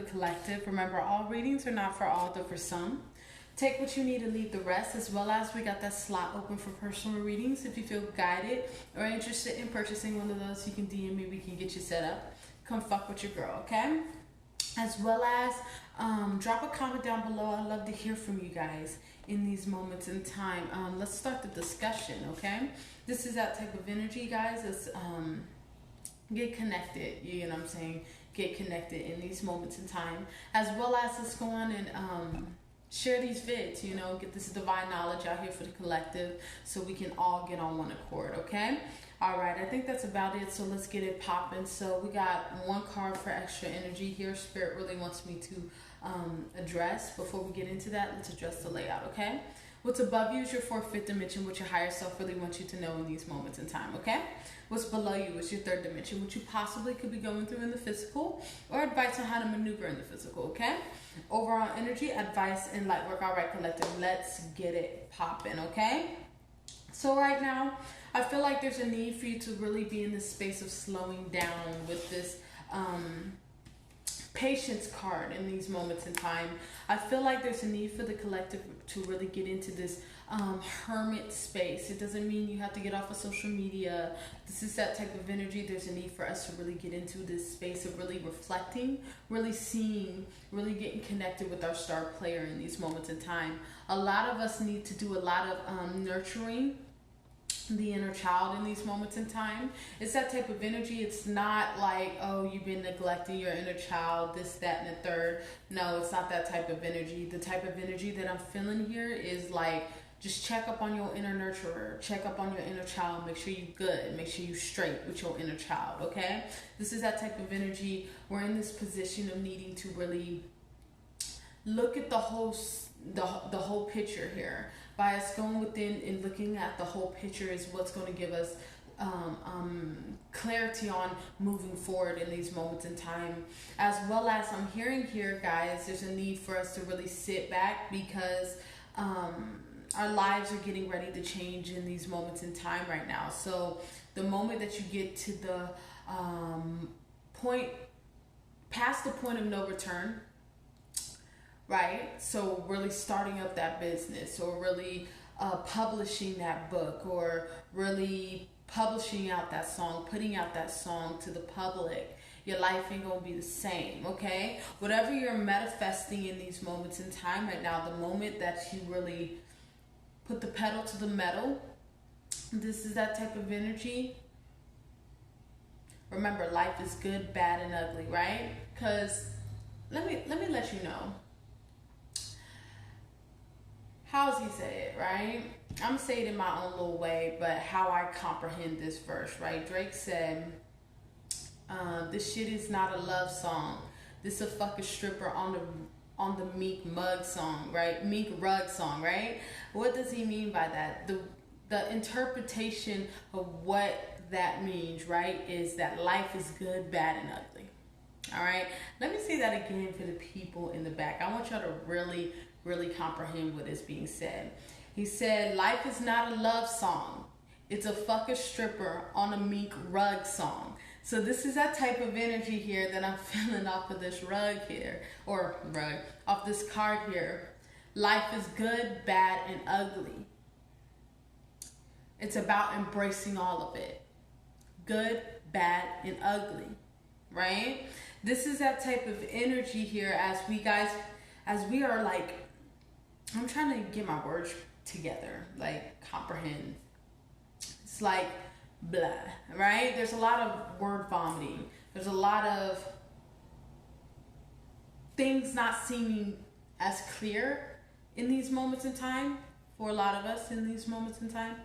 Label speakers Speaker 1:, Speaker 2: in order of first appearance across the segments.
Speaker 1: collective. Remember, all readings are not for all, they're for some. Take what you need and leave the rest, as well as we got that slot open for personal readings. If you feel guided or interested in purchasing one of those, you can DM me, we can get you set up. Come fuck with your girl, okay? As well as drop a comment down below. I'd love to hear from you guys in these moments in time. Let's start the discussion, okay? This is that type of energy, guys. Let's get connected, you know what I'm saying? Get connected in these moments in time. As well as let's go on and share these vids, you know, get this divine knowledge out here for the collective so we can all get on one accord, okay? All right, I think that's about it, so let's get it popping. So we got one card for extra energy here. Spirit really wants me to address. Before we get into that, let's address the layout, okay? What's above you is your fourth, fifth dimension, what your higher self really wants you to know in these moments in time, okay? What's below you is your third dimension, what you possibly could be going through in the physical, or advice on how to maneuver in the physical, okay? Overall energy, advice, and light work. All right, collective, let's get it popping, okay? So right now, I feel like there's a need for you to really be in this space of slowing down with this patience card in these moments in time. I feel like there's a need for the collective to really get into this hermit space. It doesn't mean you have to get off of social media. This is that type of energy. There's a need for us to really get into this space of really reflecting, really seeing, really getting connected with our star player in these moments in time. A lot of us need to do a lot of nurturing the inner child in these moments in time. It's that type of energy. It's not like, oh, you've been neglecting your inner child, this, that, and the third. No, it's not that type of energy. The type of energy that I'm feeling here is like, just check up on your inner nurturer, check up on your inner child, make sure you're good, make sure you're straight with your inner child, okay? This is that type of energy. We're in this position of needing to really look at the whole picture here. By us going within and looking at the whole picture is what's going to give us clarity on moving forward in these moments in time. As well as I'm hearing here, guys, there's a need for us to really sit back because our lives are getting ready to change in these moments in time right now. So the moment that you get to the point, past the point of no return, right? So really starting up that business, or really publishing that book, or really publishing out that song, putting out that song to the public, your life ain't gonna be the same, okay? Whatever you're manifesting in these moments in time right now, the moment that you really put the pedal to the metal, this is that type of energy. Remember, life is good, bad, and ugly, right? Because let me let you know. How's he say it, right? I'm saying it in my own little way, but how I comprehend this verse, right? Drake said, this shit is not a love song. This a fucking stripper on the Meek Mug song, right? Meek Rug song, right? What does he mean by that? The interpretation of what that means, right, is that life is good, bad, and ugly. All right? Let me say that again for the people in the back. I want y'all to really comprehend what is being said. He said, life is not a love song. It's a fucking stripper on a Meek Rug song. So this is that type of energy here that I'm feeling off of this rug here, or rug, off this card here. Life is good, bad, and ugly. It's about embracing all of it. Good, bad, and ugly, right? This is that type of energy here as we are like, I'm trying to get my words together, like comprehend. It's like blah, right? There's a lot of word vomiting. There's a lot of things not seeming as clear in these moments in time for a lot of us in these moments in time.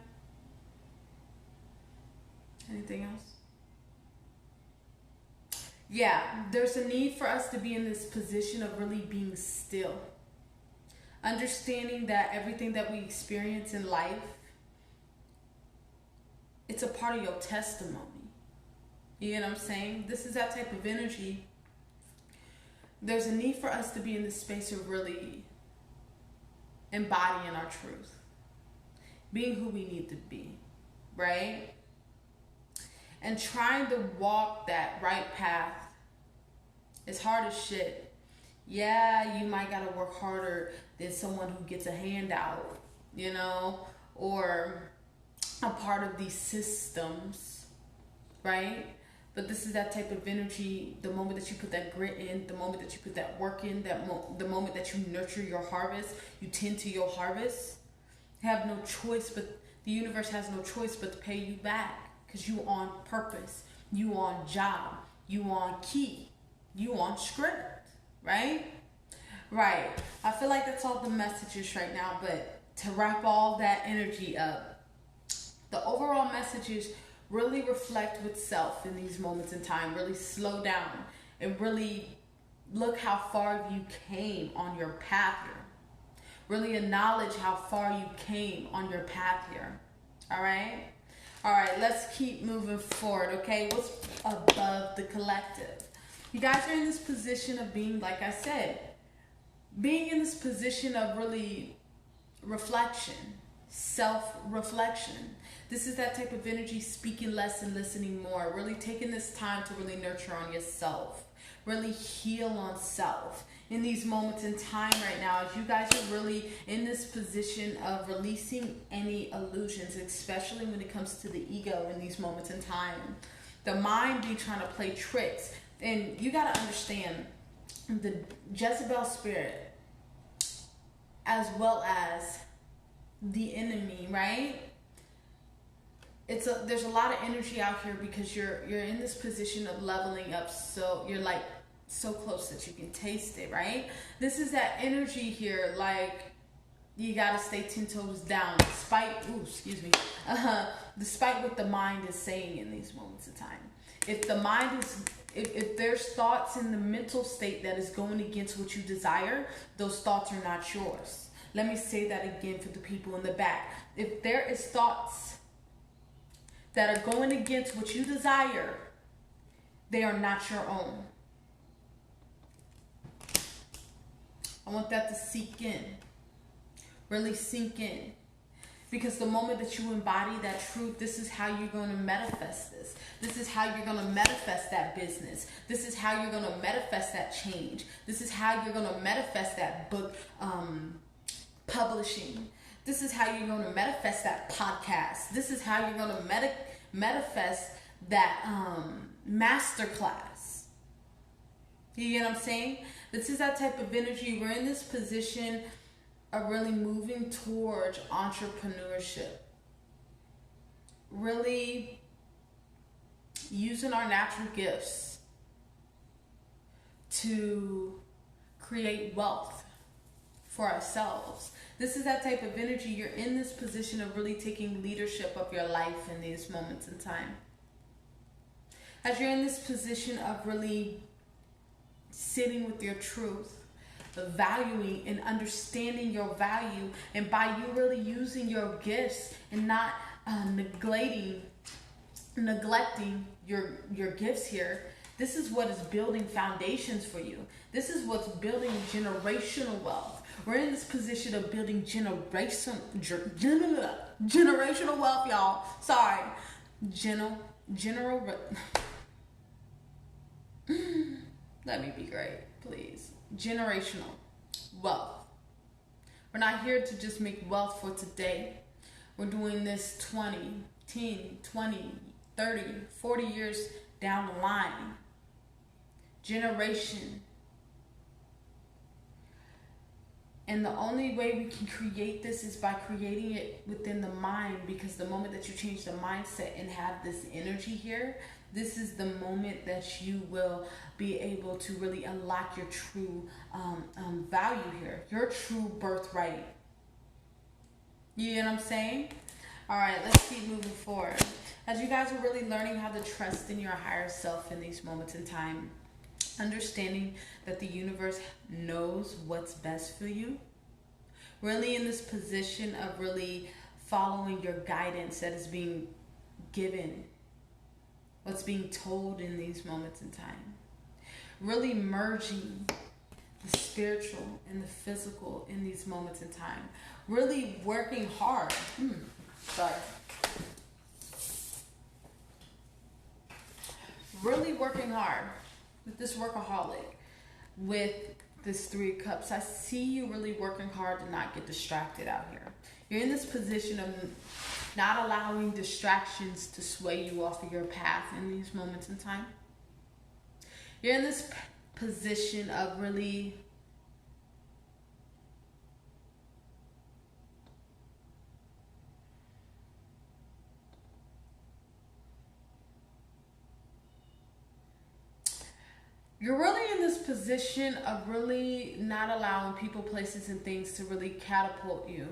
Speaker 1: Anything else? Yeah, there's a need for us to be in this position of really being still. Understanding that everything that we experience in life, it's a part of your testimony. You know what I'm saying? This is that type of energy. There's a need for us to be in this space of really embodying our truth. Being who we need to be, right? And trying to walk that right path is hard as shit. Yeah, you might gotta work harder than someone who gets a handout, you know, or a part of these systems, right? But this is that type of energy. The moment that you put that grit in, the moment that you put that work in, the moment that you nurture your harvest, you tend to your harvest. You have no choice, but the universe has no choice but to pay you back, because you on purpose, you on job, you on key, you on script, right? Right. I feel like that's all the messages right now, but to wrap all that energy up, the overall messages really reflect with self in these moments in time. Really slow down and really look how far you came on your path here. Really acknowledge how far you came on your path here. All right? All right, let's keep moving forward, okay? What's above the collective? You guys are in this position of being, like I said, being in this position of really reflection, self-reflection. This is that type of energy, speaking less and listening more. Really taking this time to really nurture on yourself. Really heal on self. In these moments in time right now, as you guys are really in this position of releasing any illusions, especially when it comes to the ego in these moments in time. The mind be trying to play tricks. And you got to understand, the Jezebel spirit, as well as the enemy, right? There's a lot of energy out here because you're in this position of leveling up, so you're like so close that you can taste it, right? This is that energy here, like you gotta stay 10 toes down despite despite what the mind is saying in these moments of time. If the mind is if there's thoughts in the mental state that is going against what you desire, those thoughts are not yours. Let me say that again for the people in the back. If there is thoughts that are going against what you desire, they are not your own. I want that to sink in. Really sink in. Because the moment that you embody that truth, this is how you're going to manifest this. This is how you're going to manifest that business. This is how you're going to manifest that change. This is how you're going to manifest that book publishing. This is how you're going to manifest that podcast. This is how you're going to manifest that masterclass. You get what I'm saying? This is that type of energy. We're in this position of really moving towards entrepreneurship. Really using our natural gifts to create wealth for ourselves. This is that type of energy. You're in this position of really taking leadership of your life in these moments in time. As you're in this position of really sitting with your truth, valuing and understanding your value, and by you really using your gifts and not neglecting your gifts here, this is what is building foundations for you. This is what's building generational wealth. We're in this position of building generational wealth, y'all. Sorry. Let me be great, please. Generational wealth. We're not here to just make wealth for today. We're doing this 20, 10, 20, 30, 40 years down the line. Generation. And the only way we can create this is by creating it within the mind, because the moment that you change the mindset and have this energy here, this is the moment that you will be able to really unlock your true value here, your true birthright. You know what I'm saying? All right, let's keep moving forward. As you guys are really learning how to trust in your higher self in these moments in time, understanding that the universe knows what's best for you, really in this position of really following your guidance that is being given, what's being told in these moments in time, really merging the spiritual and the physical in these moments in time, really working hard. Really working hard with this workaholic, with this Three of Cups, I see you really working hard to not get distracted out here. You're in this position of not allowing distractions to sway you off of your path in these moments in time. You're in this position of really you're really in this position of really not allowing people, places, and things to really catapult you.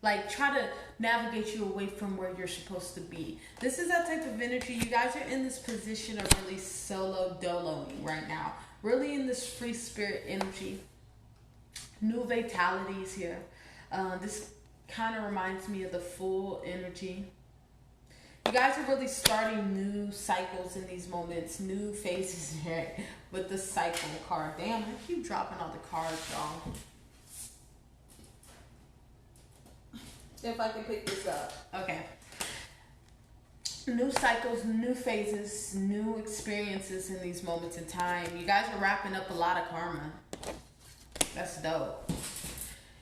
Speaker 1: Like, try to navigate you away from where you're supposed to be. This is that type of energy. You guys are in this position of really solo doloing right now. Really in this free spirit energy. New vitalities here. This kind of reminds me of the full energy. You guys are really starting new cycles in these moments, new phases here with the cycle card. Damn, I keep dropping all the cards, y'all. If I can pick this up. Okay. New cycles, new phases, new experiences in these moments in time. You guys are wrapping up a lot of karma. That's dope.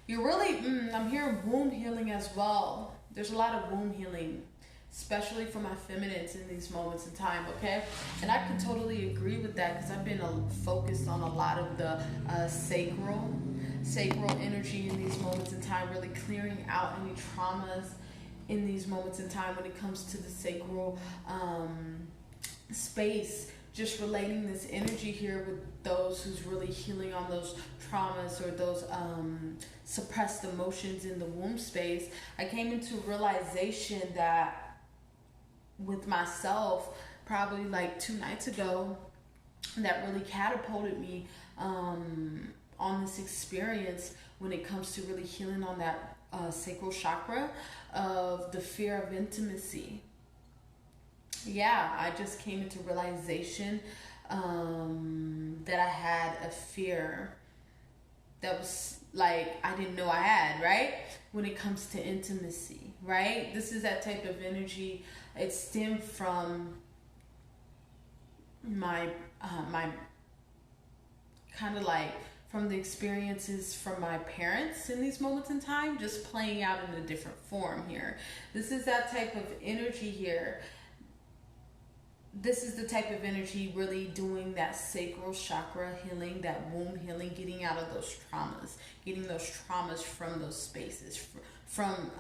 Speaker 1: You're really, I'm hearing womb healing as well. There's a lot of womb healing, especially for my feminines in these moments in time, okay? And I can totally agree with that because I've been focused on a lot of the sacral energy in these moments in time, really clearing out any traumas in these moments in time when it comes to the sacral space. Just relating this energy here with those who's really healing on those traumas or those suppressed emotions in the womb space. I came into realization that with myself probably like 2 nights ago, that really catapulted me on this experience when it comes to really healing on that sacral chakra of the fear of intimacy. Yeah, I just came into realization that I had a fear that was like I didn't know I had, right? When it comes to intimacy, right? This is that type of energy. It stemmed from my kind of like from the experiences from my parents in these moments in time, just playing out in a different form here. This is that type of energy here. This is the type of energy really doing that sacral chakra healing, that womb healing, getting out of those traumas, getting those traumas from those spaces, from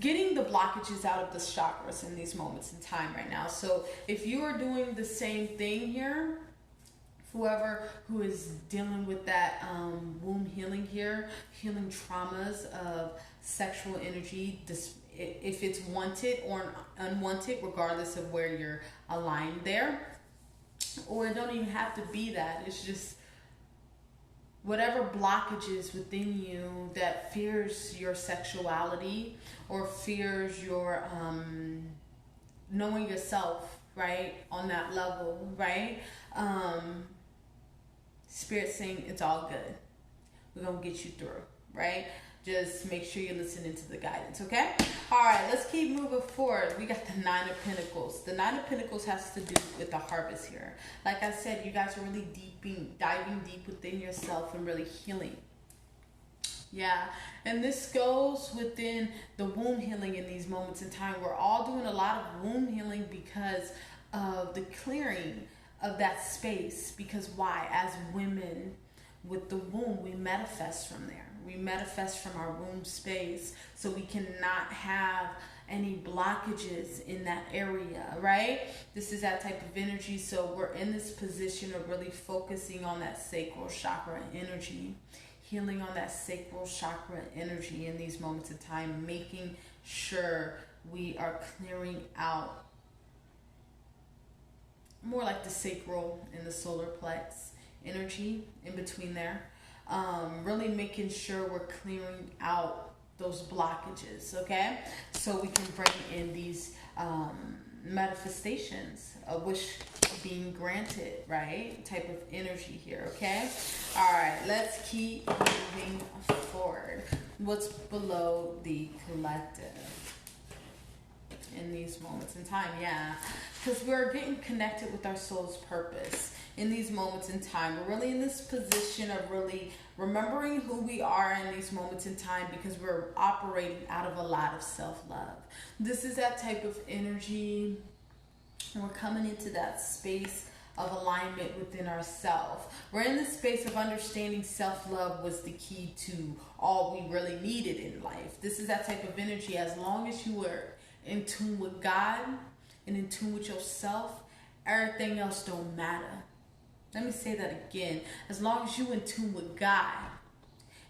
Speaker 1: getting the blockages out of the chakras in these moments in time right now. So if you are doing the same thing here, whoever who is dealing with that womb healing here, healing traumas of sexual energy, if it's wanted or unwanted, regardless of where you're aligned there, or it don't even have to be that. It's just whatever blockages within you that fears your sexuality or fears your knowing yourself, right, on that level, right? Spirit saying it's all good. We're gonna get you through, right? Just make sure you're listening to the guidance, okay? All right, let's keep moving forward. We got the 9 of Pentacles. The 9 of Pentacles has to do with the harvest here. Like I said, you guys are really diving deep within yourself and really healing. Yeah, and this goes within the womb healing in these moments in time. We're all doing a lot of womb healing because of the clearing of that space. Because why? As women with the womb, we manifest from there. We manifest from our womb space, so we cannot have any blockages in that area, right? This is that type of energy. So we're in this position of really focusing on that sacral chakra energy, healing on that sacral chakra energy in these moments of time, making sure we are clearing out more like the sacral and the solar plex energy in between there. Really making sure we're clearing out those blockages, okay? So we can bring in these manifestations of wish being granted, right? Type of energy here, okay? All right, let's keep moving forward. What's below the collective? in these moments in time. Yeah, because we're getting connected with our soul's purpose in these moments in time. We're really in this position of really remembering who we are in these moments in time, because we're operating out of a lot of self-love. This is that type of energy, and we're coming into that space of alignment within ourselves. We're in the space of understanding self-love was the key to all we really needed in life. This is that type of energy. As long as you were in tune with God and in tune with yourself, everything else don't matter. Let me say that again. As long as you're in tune with God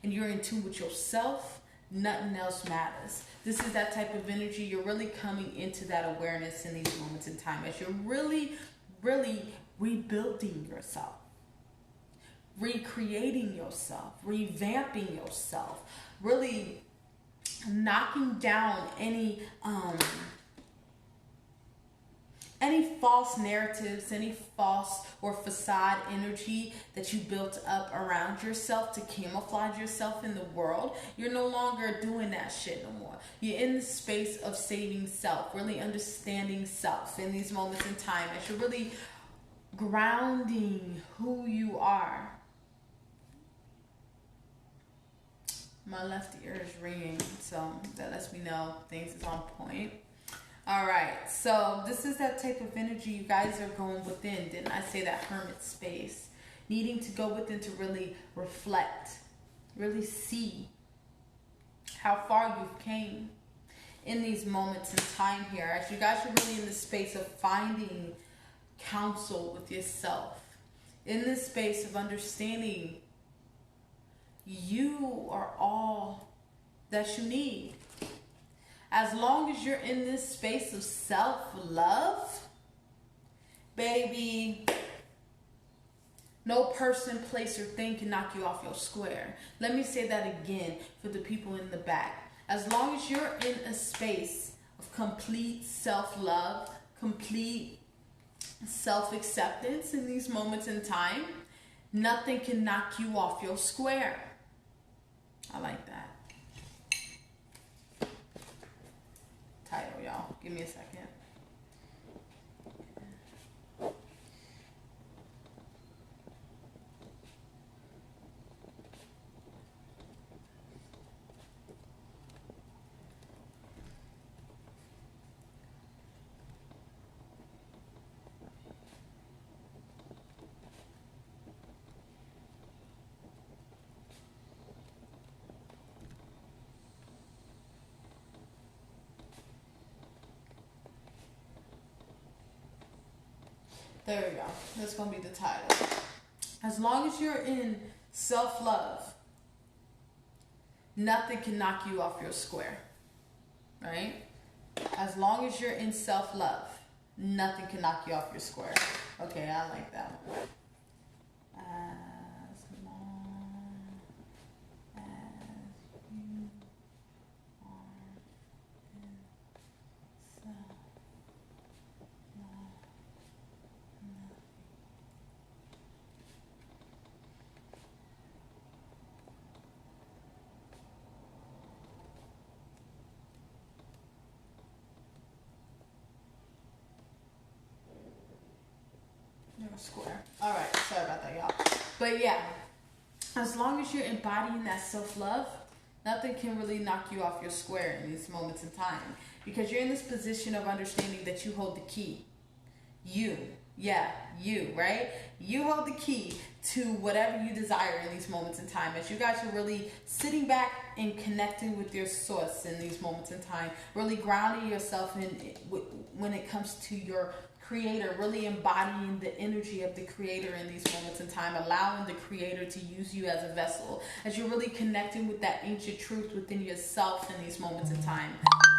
Speaker 1: and you're in tune with yourself, nothing else matters. This is that type of energy. You're really coming into that awareness in these moments in time as you're really rebuilding yourself, recreating yourself, revamping yourself, really knocking down any false narratives, any false or facade energy that you built up around yourself to camouflage yourself in the world. You're no longer doing that shit no more. You're in the space of saving self, really understanding self in these moments in time as you're really grounding who you are. My left ear is ringing, so that lets me know things is on point. All right, so this is that type of energy you guys are going within. Didn't I say that hermit space? Needing to go within to really reflect, really see how far you've came in these moments in time here. As you guys are really in the space of finding counsel with yourself, in this space of understanding you are all that you need. As long as you're in this space of self-love, baby, no person, place, or thing can knock you off your square. Let me say that again for the people in the back. As long as you're in a space of complete self-love, complete self-acceptance in these moments in time, nothing can knock you off your square. I like that title, y'all. Give me a second. There we go. That's going to be the title. As long as you're in self-love, nothing can knock you off your square. Right? As long as you're in self-love, nothing can knock you off your square. Okay, I like that one. As long as you are in self-love. Square. All right, sorry about that, y'all. But yeah, as long as you're embodying that self-love, nothing can really knock you off your square in these moments in time, because you're in this position of understanding that you hold the key. You, right? You hold the key to whatever you desire in these moments in time. As you guys are really sitting back and connecting with your source in these moments in time, really grounding yourself in when it comes to your creator, really embodying the energy of the creator in these moments in time, allowing the creator to use you as a vessel, as you're really connecting with that ancient truth within yourself in these moments in time,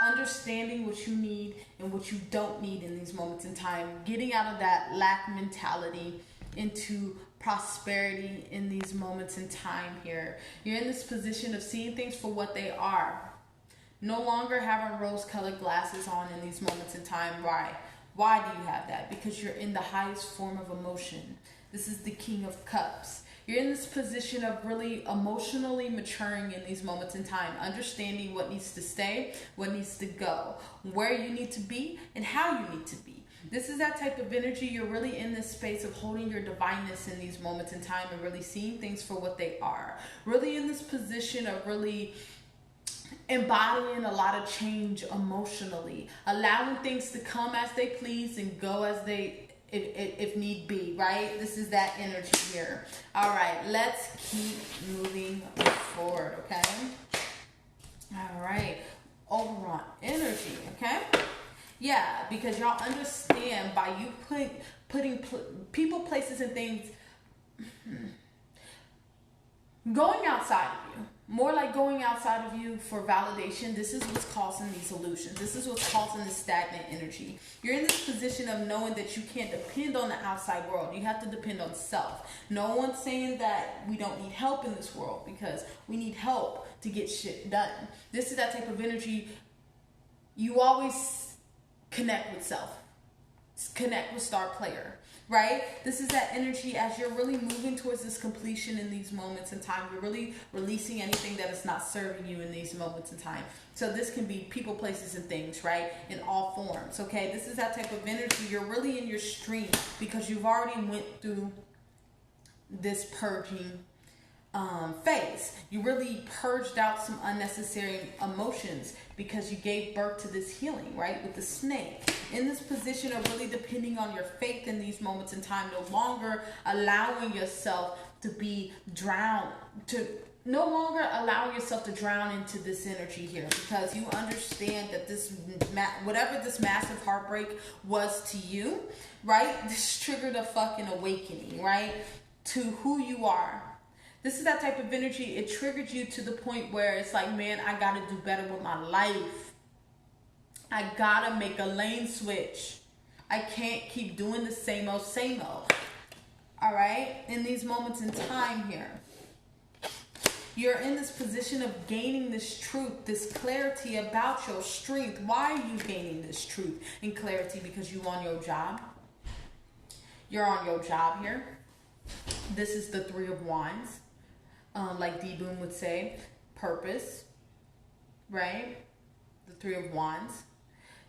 Speaker 1: understanding what you need and what you don't need in these moments in time, getting out of that lack mentality into prosperity in these moments in time here. You're in this position of seeing things for what they are, no longer having rose-colored glasses on in these moments in time. Why do you have that? Because you're in the highest form of emotion. This is the King of Cups. You're in this position of really emotionally maturing in these moments in time, understanding what needs to stay, what needs to go, where you need to be, and how you need to be. This is that type of energy. You're really in this space of holding your divineness in these moments in time and really seeing things for what they are. Really in this position of really embodying a lot of change emotionally, allowing things to come as they please and go as they if need be, right? This is that energy here. All right, let's keep moving forward, okay? All right, overall energy, okay? Yeah, because y'all understand by you putting people, places, and things going outside of you, more like going outside of you for validation. This is what's causing these illusions. This is what's causing the stagnant energy. You're in this position of knowing that you can't depend on the outside world. You have to depend on self. No one's saying that we don't need help in this world, because we need help to get shit done. This is that type of energy. You always connect with self. Connect with star player. Right? This is that energy as you're really moving towards this completion in these moments in time. You're really releasing anything that is not serving you in these moments in time. So this can be people, places, and things, right? In all forms, okay? This is that type of energy. You're really in your stream because you've already went through this purging phase. You really purged out some unnecessary emotions because you gave birth to this healing, right? With the snake. In this position of really depending on your faith in these moments in time, no longer allowing yourself to be drowned, no longer allowing yourself to drown into this energy here, because you understand that this, whatever this massive heartbreak was to you, right? This triggered a fucking awakening, right? To who you are. This is that type of energy. It triggered you to the point where it's like, man, I got to do better with my life. I got to make a lane switch. I can't keep doing the same old, same old. All right? In these moments in time here, you're in this position of gaining this truth, this clarity about your strength. Why are you gaining this truth and clarity? Because you on your job. You're on your job here. This is the Three of Wands. Like D Boom would say, purpose, right? The Three of Wands.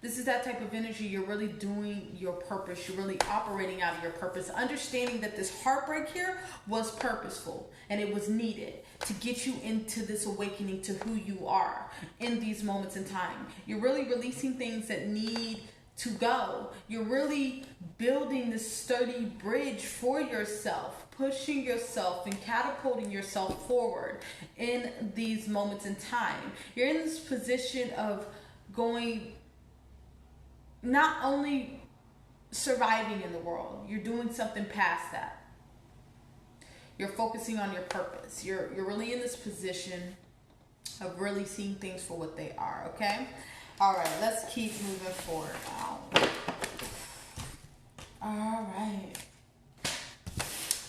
Speaker 1: This is that type of energy. You're really doing your purpose. You're really operating out of your purpose. Understanding that this heartbreak here was purposeful and it was needed to get you into this awakening to who you are in these moments in time. You're really releasing things that need to go. You're really building this sturdy bridge for yourself, pushing yourself and catapulting yourself forward in these moments in time. You're in this position of going, not only surviving in the world, you're doing something past that. You're focusing on your purpose. You're really in this position of really seeing things for what they are, okay? All right, let's keep moving forward now. All right.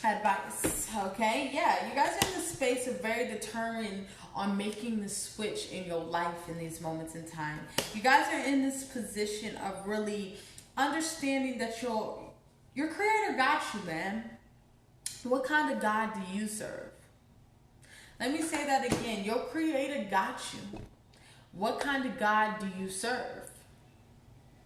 Speaker 1: Advice, okay? Yeah, you guys are in this space of very determined on making the switch in your life in these moments in time. You guys are in this position of really understanding that your creator got you, man. What kind of God do you serve? Let me say that again. Your creator got you. What kind of God do you serve?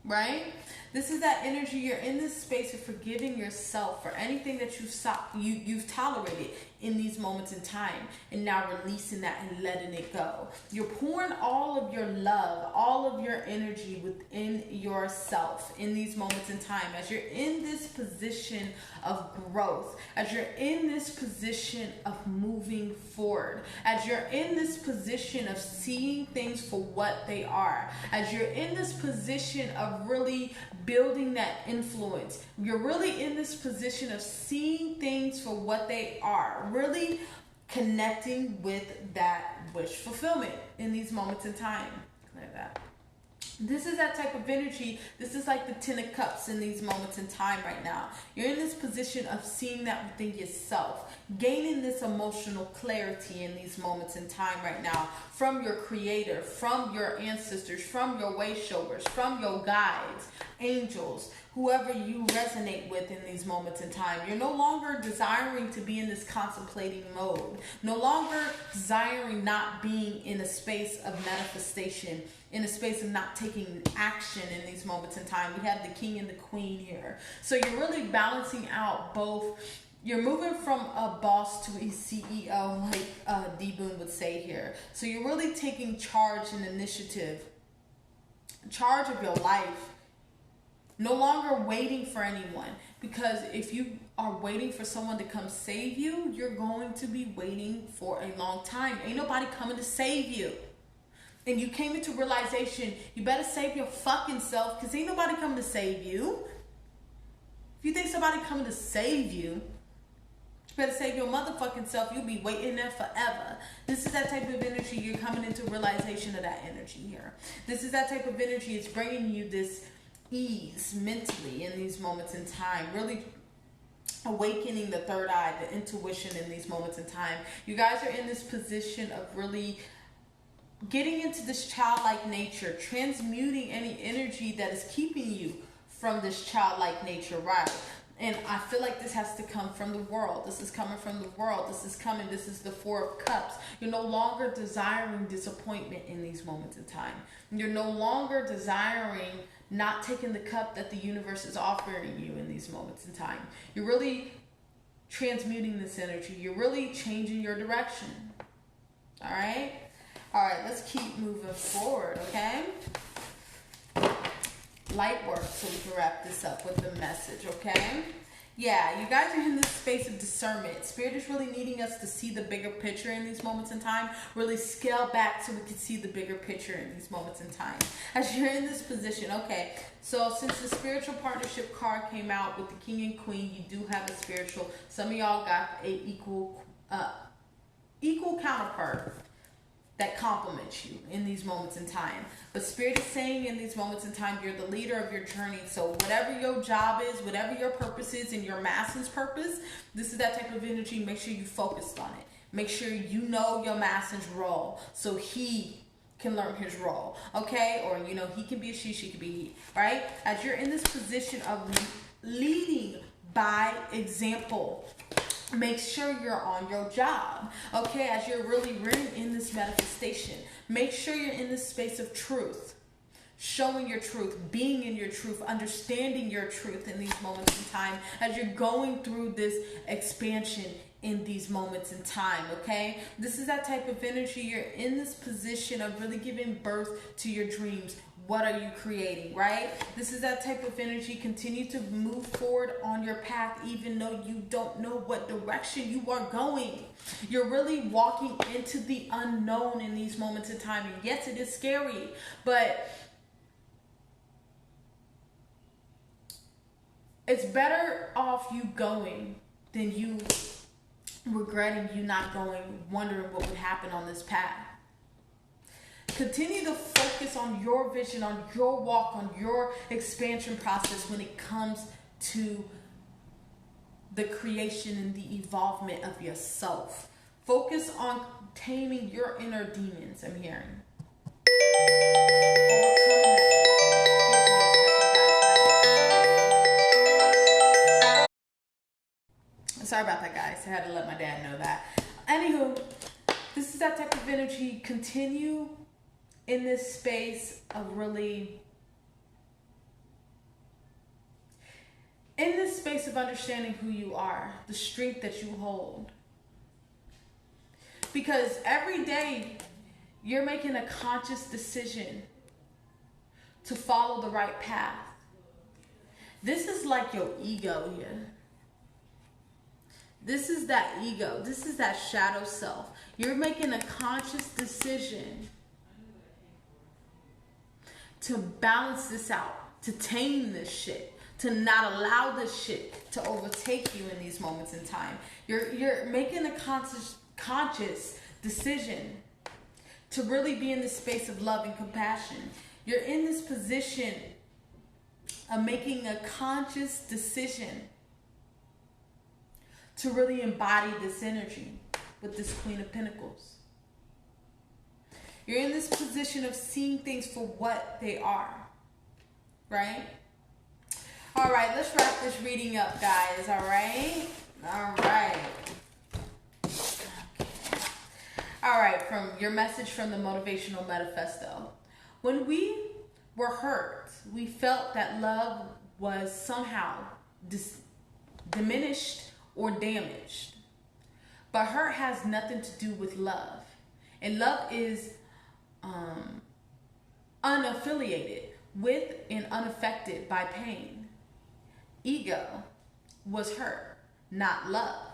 Speaker 1: Right? This is that energy. You're in this space of forgiving yourself for anything that you've tolerated in these moments in time, and now releasing that and letting it go. You're pouring all of your love, all of your energy within yourself in these moments in time, as you're in this position of growth, as you're in this position of moving forward, as you're in this position of seeing things for what they are, as you're in this position of really building that influence. You're really in this position of seeing things for what they are, really connecting with that wish fulfillment in these moments in time. Like that. This is that type of energy. This is like the Ten of Cups in these moments in time right now. You're in this position of seeing that within yourself, gaining this emotional clarity in these moments in time right now from your creator, from your ancestors, from your way showers, from your guides, angels, whoever you resonate with in these moments in time. You're no longer desiring to be in this contemplating mode. No longer desiring not being in a space of manifestation, in a space of not taking action in these moments in time. We have the king and the queen here. So you're really balancing out both. You're moving from a boss to a CEO, like D. Boone would say here. So you're really taking charge and initiative, charge of your life. No longer waiting for anyone, because if you are waiting for someone to come save you, you're going to be waiting for a long time. Ain't nobody coming to save you. And you came into realization, you better save your fucking self, because ain't nobody coming to save you. If you think somebody coming to save you, you better save your motherfucking self. You'll be waiting there forever. This is that type of energy. You're coming into realization of that energy here. This is that type of energy. It's bringing you this ease mentally in these moments in time, really awakening the third eye, the intuition in these moments in time. You guys are in this position of really getting into this childlike nature, transmuting any energy that is keeping you from this childlike nature, right? And I feel like this has to come from the world. This is coming from the world. This is the Four of Cups. You're no longer desiring disappointment in these moments in time. You're no longer desiring not taking the cup that the universe is offering you in these moments in time. You're really transmuting this energy. You're really changing your direction. All right? All right, let's keep moving forward, okay? Light work, so we can wrap this up with the message, okay? Yeah, you guys are in this space of discernment. Spirit is really needing us to see the bigger picture in these moments in time. Really scale back so we can see the bigger picture in these moments in time. As you're in this position, okay, so since the spiritual partnership card came out with the king and queen, you do have a spiritual. Some of y'all got a equal counterpart that complements you in these moments in time. But Spirit is saying in these moments in time, you're the leader of your journey. So whatever your job is, whatever your purpose is and your mason's purpose, this is that type of energy. Make sure you focused on it. Make sure you know your mason's role so he can learn his role, okay? Or, you know, he can be a she can be he, right? As you're in this position of leading by example, make sure you're on your job, okay? As you're really in this manifestation, make sure you're in this space of truth, showing your truth, being in your truth, understanding your truth in these moments in time as you're going through this expansion in these moments in time, okay? This is that type of energy. You're in this position of really giving birth to your dreams. What are you creating, right? This is that type of energy. Continue to move forward on your path even though you don't know what direction you are going. You're really walking into the unknown in these moments in time. And yes, it is scary, but it's better off you going than you regretting you not going, wondering what would happen on this path. Continue to focus on your vision, on your walk, on your expansion process when it comes to the creation and the evolvement of yourself. Focus on taming your inner demons, I'm hearing. Sorry about that, guys. I had to let my dad know that. Anywho, this is that type of energy. Continue in this space of really, in this space of understanding who you are, the strength that you hold. Because every day you're making a conscious decision to follow the right path. This is like your ego here. This is that ego. This is that shadow self. You're making a conscious decision to balance this out, to tame this shit, to not allow this shit to overtake you in these moments in time. You're making a conscious decision to really be in this space of love and compassion. You're in this position of making a conscious decision to really embody this energy with this Queen of Pentacles. You're in this position of seeing things for what they are, right? All right, let's wrap this reading up, guys. All right. All right. All right, from your message from the Motivational Manifesto. When we were hurt, we felt that love was somehow diminished or damaged. But hurt has nothing to do with love. And love is unaffiliated with and unaffected by pain. Ego was hurt, not love.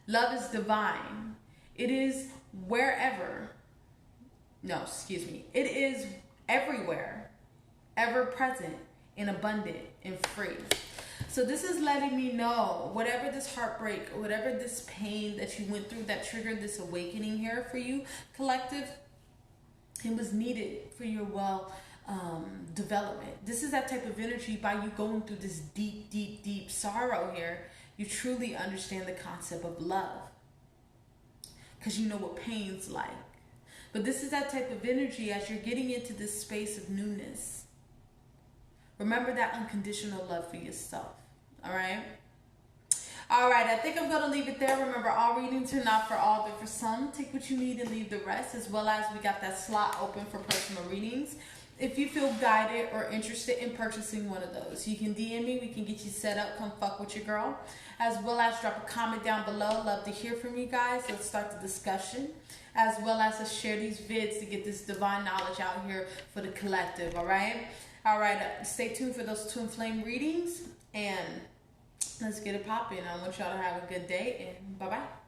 Speaker 1: Love is divine. It is it is everywhere, ever present, and abundant and free. So this is letting me know, whatever this heartbreak, whatever this pain that you went through that triggered this awakening here for you, collective, it was needed for your development. This is that type of energy. By you going through this deep, deep, deep sorrow here, you truly understand the concept of love, because you know what pain's like. But this is that type of energy as you're getting into this space of newness. Remember that unconditional love for yourself. All right? All right, I think I'm going to leave it there. Remember, all readings are not for all, but for some. Take what you need and leave the rest, as well as we got that slot open for personal readings. If you feel guided or interested in purchasing one of those, you can DM me. We can get you set up. Come fuck with your girl. As well as drop a comment down below. Love to hear from you guys. Let's start the discussion. As well as to share these vids to get this divine knowledge out here for the collective. All right? All right. Stay tuned for those twin flame readings. And let's get it popping. I want y'all to have a good day. And bye-bye.